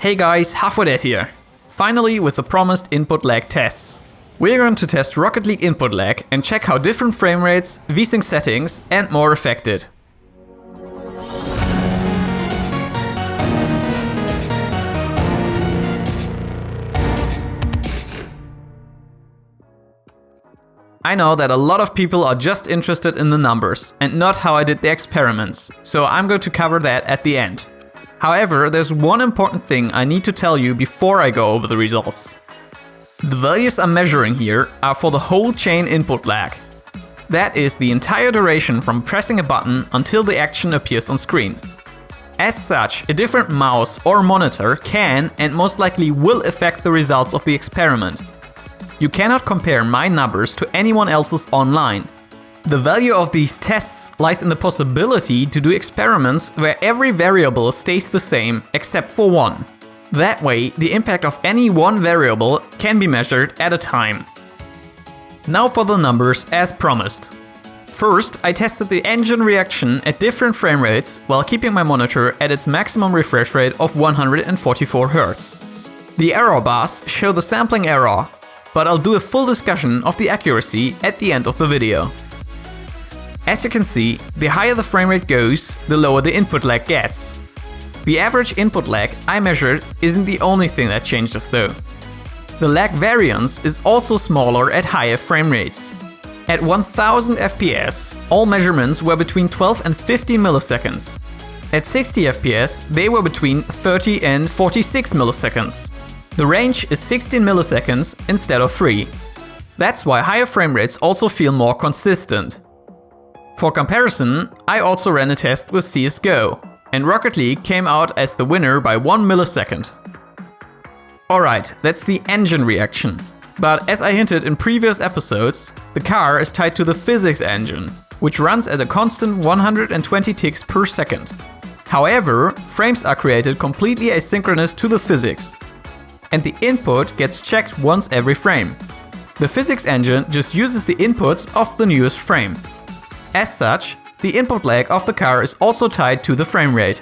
Hey guys, HalfwayDead here. Finally with the promised input lag tests. We're going to test Rocket League input lag and check how different frame rates, Vsync settings and more affected. I know that a lot of people are just interested in the numbers and not how I did the experiments, so I'm going to cover that at the end. However, there's one important thing I need to tell you before I go over the results. The values I'm measuring here are for the whole chain input lag. That is the entire duration from pressing a button until the action appears on screen. As such, a different mouse or monitor can and most likely will affect the results of the experiment. You cannot compare my numbers to anyone else's online. The value of these tests lies in the possibility to do experiments where every variable stays the same except for one. That way, the impact of any one variable can be measured at a time. Now for the numbers as promised. First, I tested the engine reaction at different frame rates while keeping my monitor at its maximum refresh rate of 144 Hz. The error bars show the sampling error, but I'll do a full discussion of the accuracy at the end of the video. As you can see, the higher the frame rate goes, the lower the input lag gets. The average input lag I measured isn't the only thing that changes though. The lag variance is also smaller at higher frame rates. At 1000 FPS, all measurements were between 12 and 15 milliseconds. At 60 FPS, they were between 30 and 46 milliseconds. The range is 16 milliseconds instead of 3. That's why higher frame rates also feel more consistent. For comparison, I also ran a test with CSGO, and Rocket League came out as the winner by 1 millisecond. Alright, that's the engine reaction. But as I hinted in previous episodes, the car is tied to the physics engine, which runs at a constant 120 ticks per second. However, frames are created completely asynchronous to the physics, and the input gets checked once every frame. The physics engine just uses the inputs of the newest frame. As such, the input lag of the car is also tied to the frame rate.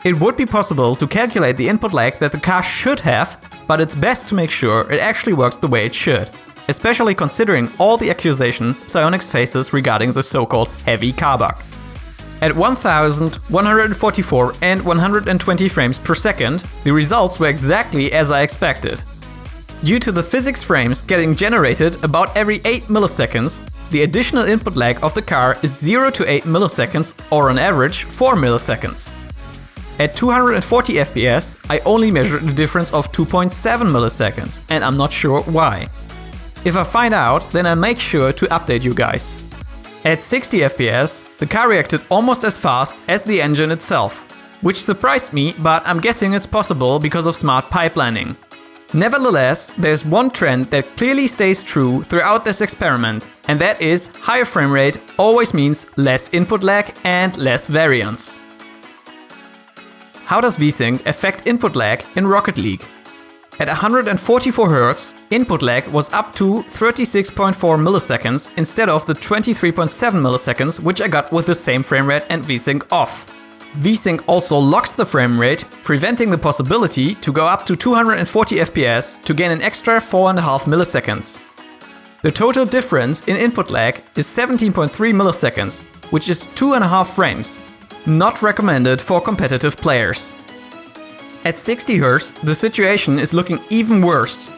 It would be possible to calculate the input lag that the car should have, but it's best to make sure it actually works the way it should, especially considering all the accusation Psyonix faces regarding the so-called heavy car bug. At 1000, 144 and 120 frames per second, the results were exactly as I expected. Due to the physics frames getting generated about every 8 milliseconds, the additional input lag of the car is 0 to 8 milliseconds or on average 4 milliseconds. At 240 FPS, I only measured a difference of 2.7 milliseconds and I'm not sure why. If I find out, then I'll make sure to update you guys. At 60 FPS, the car reacted almost as fast as the engine itself, which surprised me, but I'm guessing it's possible because of smart pipelining. Nevertheless, there's one trend that clearly stays true throughout this experiment, and that is higher frame rate always means less input lag and less variance. How does Vsync affect input lag in Rocket League? At 144 Hz, input lag was up to 36.4 milliseconds instead of the 23.7 milliseconds which I got with the same frame rate and Vsync off. Vsync also locks the frame rate, preventing the possibility to go up to 240 FPS to gain an extra 4.5 milliseconds. The total difference in input lag is 17.3 milliseconds, which is 2.5 frames. Not recommended for competitive players. At 60 Hz, the situation is looking even worse.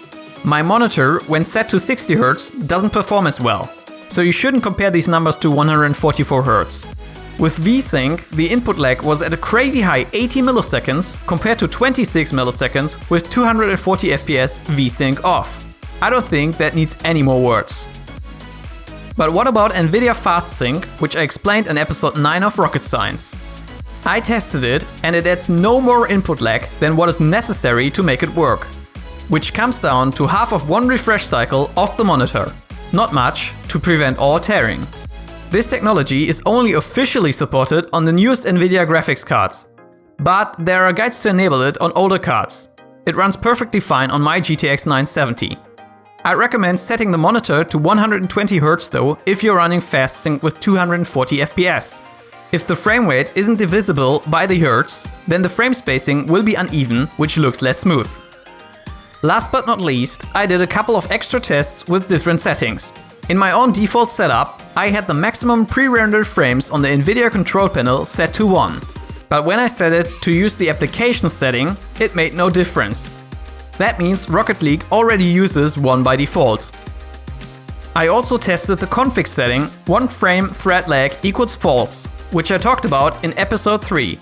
My monitor, when set to 60 Hz, doesn't perform as well, so you shouldn't compare these numbers to 144 Hz. With Vsync, the input lag was at a crazy high 80 milliseconds compared to 26 milliseconds with 240 FPS Vsync off. I don't think that needs any more words. But what about Nvidia Fast Sync, which I explained in episode 9 of Rocket Science? I tested it and it adds no more input lag than what is necessary to make it work, which comes down to half of one refresh cycle of the monitor. Not much to prevent all tearing. This technology is only officially supported on the newest Nvidia graphics cards, but there are guides to enable it on older cards. It runs perfectly fine on my GTX 970. I recommend setting the monitor to 120 Hz though if you're running FastSync with 240 FPS. If the frame rate isn't divisible by the hertz, then the frame spacing will be uneven, which looks less smooth. Last but not least, I did a couple of extra tests with different settings. In my own default setup, I had the maximum pre-rendered frames on the Nvidia control panel set to 1. But when I set it to use the application setting, it made no difference. That means Rocket League already uses 1 by default. I also tested the config setting 1 frame thread lag equals false, which I talked about in episode 3.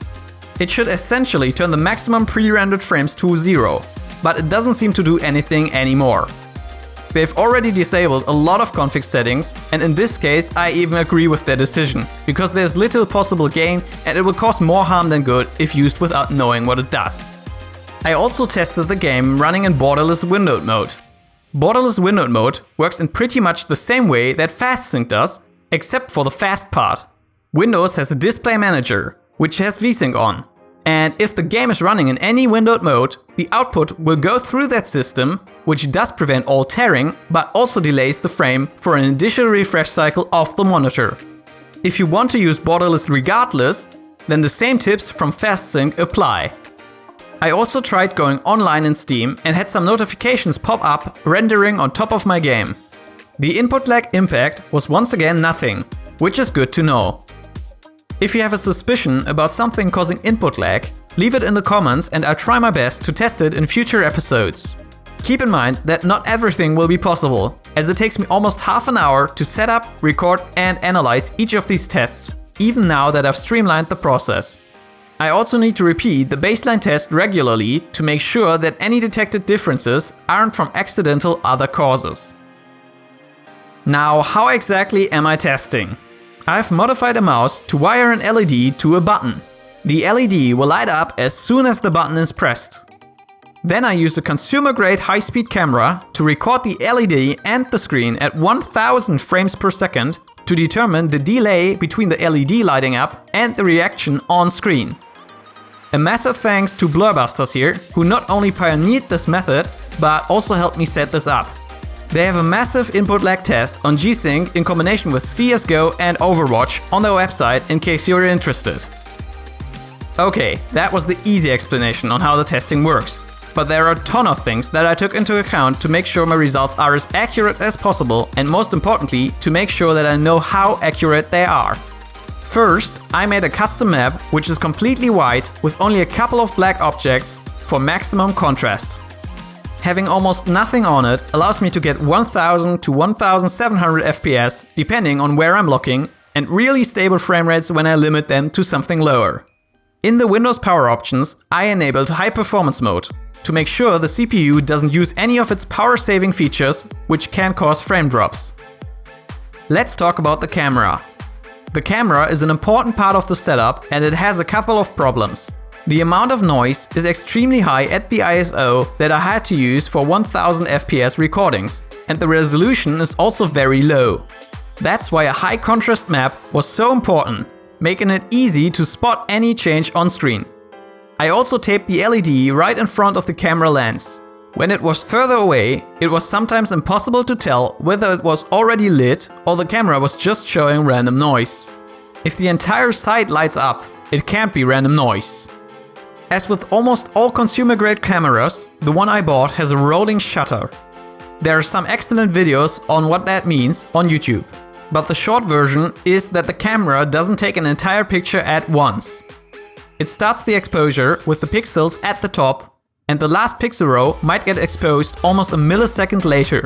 It should essentially turn the maximum pre-rendered frames to 0, but it doesn't seem to do anything anymore. They've already disabled a lot of config settings, and in this case I even agree with their decision, because there's little possible gain and it will cause more harm than good if used without knowing what it does. I also tested the game running in borderless windowed mode. Borderless windowed mode works in pretty much the same way that FastSync does, except for the fast part. Windows has a display manager, which has Vsync on. And if the game is running in any windowed mode, the output will go through that system, which does prevent all tearing, but also delays the frame for an additional refresh cycle of the monitor. If you want to use borderless regardless, then the same tips from FastSync apply. I also tried going online in Steam and had some notifications pop up rendering on top of my game. The input lag impact was once again nothing, which is good to know. If you have a suspicion about something causing input lag, leave it in the comments and I'll try my best to test it in future episodes. Keep in mind that not everything will be possible, as it takes me almost half an hour to set up, record and analyze each of these tests, even now that I've streamlined the process. I also need to repeat the baseline test regularly to make sure that any detected differences aren't from accidental other causes. Now, how exactly am I testing? I've modified a mouse to wire an LED to a button. The LED will light up as soon as the button is pressed. Then I use a consumer-grade high-speed camera to record the LED and the screen at 1000 frames per second to determine the delay between the LED lighting up and the reaction on screen. A massive thanks to BlurBusters here, who not only pioneered this method, but also helped me set this up. They have a massive input lag test on GSync in combination with CSGO and Overwatch on their website in case you're interested. Okay, that was the easy explanation on how the testing works. But there are a ton of things that I took into account to make sure my results are as accurate as possible, and most importantly, to make sure that I know how accurate they are. First, I made a custom map which is completely white with only a couple of black objects for maximum contrast. Having almost nothing on it allows me to get 1000 to 1700 FPS depending on where I'm looking, and really stable frame rates when I limit them to something lower. In the Windows power options, I enabled high performance mode to make sure the CPU doesn't use any of its power saving features, which can cause frame drops. Let's talk about the camera. The camera is an important part of the setup and it has a couple of problems. The amount of noise is extremely high at the ISO that I had to use for 1000 FPS recordings, and the resolution is also very low. That's why a high contrast map was so important, making it easy to spot any change on screen. I also taped the LED right in front of the camera lens. When it was further away, it was sometimes impossible to tell whether it was already lit or the camera was just showing random noise. If the entire side lights up, it can't be random noise. As with almost all consumer-grade cameras, the one I bought has a rolling shutter. There are some excellent videos on what that means on YouTube, but the short version is that the camera doesn't take an entire picture at once. It starts the exposure with the pixels at the top, and the last pixel row might get exposed almost a millisecond later.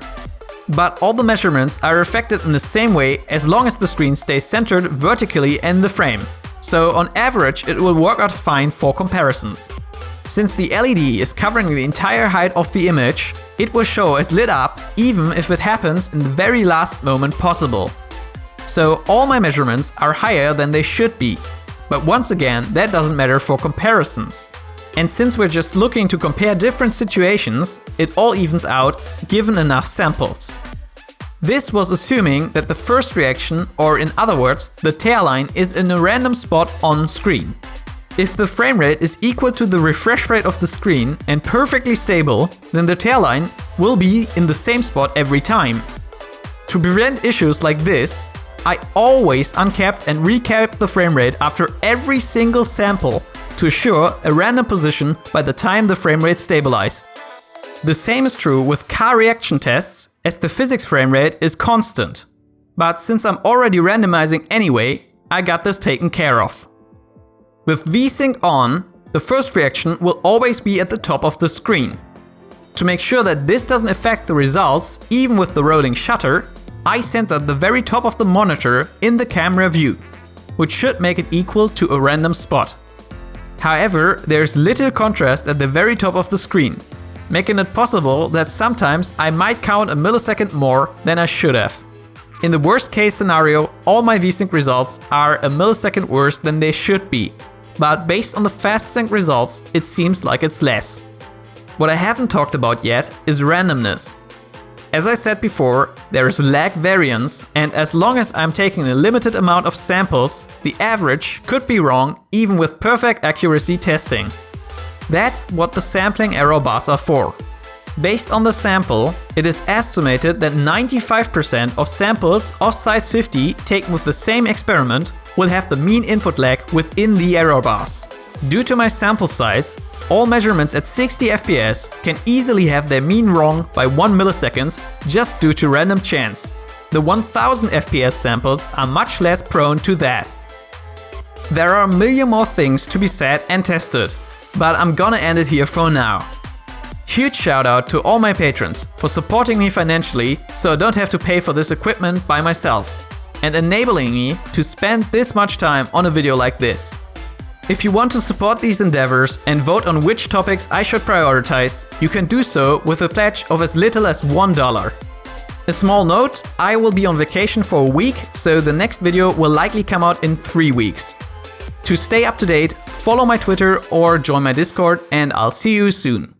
But all the measurements are affected in the same way as long as the screen stays centered vertically in the frame. So on average it will work out fine for comparisons. Since the LED is covering the entire height of the image, it will show as lit up even if it happens in the very last moment possible. So all my measurements are higher than they should be. But once again, that doesn't matter for comparisons. And since we're just looking to compare different situations, it all evens out given enough samples. This was assuming that the first reaction, or in other words, the tear line, is in a random spot on screen. If the frame rate is equal to the refresh rate of the screen and perfectly stable, then the tear line will be in the same spot every time. To prevent issues like this, I always uncapped and recapped the frame rate after every single sample to assure a random position by the time the frame rate stabilized. The same is true with car reaction tests, as the physics frame rate is constant. But since I'm already randomizing anyway, I got this taken care of. With Vsync on, the first reaction will always be at the top of the screen. To make sure that this doesn't affect the results, even with the rolling shutter, I center the very top of the monitor in the camera view, which should make it equal to a random spot. However, there's little contrast at the very top of the screen, making it possible that sometimes I might count a millisecond more than I should have. In the worst case scenario, all my Vsync results are a millisecond worse than they should be, but based on the FastSync results, it seems like it's less. What I haven't talked about yet is randomness. As I said before, there is lag variance, and as long as I'm taking a limited amount of samples, the average could be wrong even with perfect accuracy testing. That's what the sampling error bars are for. Based on the sample, it is estimated that 95% of samples of size 50 taken with the same experiment will have the mean input lag within the error bars. Due to my sample size, all measurements at 60 FPS can easily have their mean wrong by 1 millisecond just due to random chance. The 1000 FPS samples are much less prone to that. There are a million more things to be said and tested, but I'm gonna end it here for now. Huge shout out to all my patrons for supporting me financially so I don't have to pay for this equipment by myself, and enabling me to spend this much time on a video like this. If you want to support these endeavors and vote on which topics I should prioritize, you can do so with a pledge of as little as $1. A small note, I will be on vacation for a week, so the next video will likely come out in 3 weeks. To stay up to date, follow my Twitter or join my Discord, and I'll see you soon.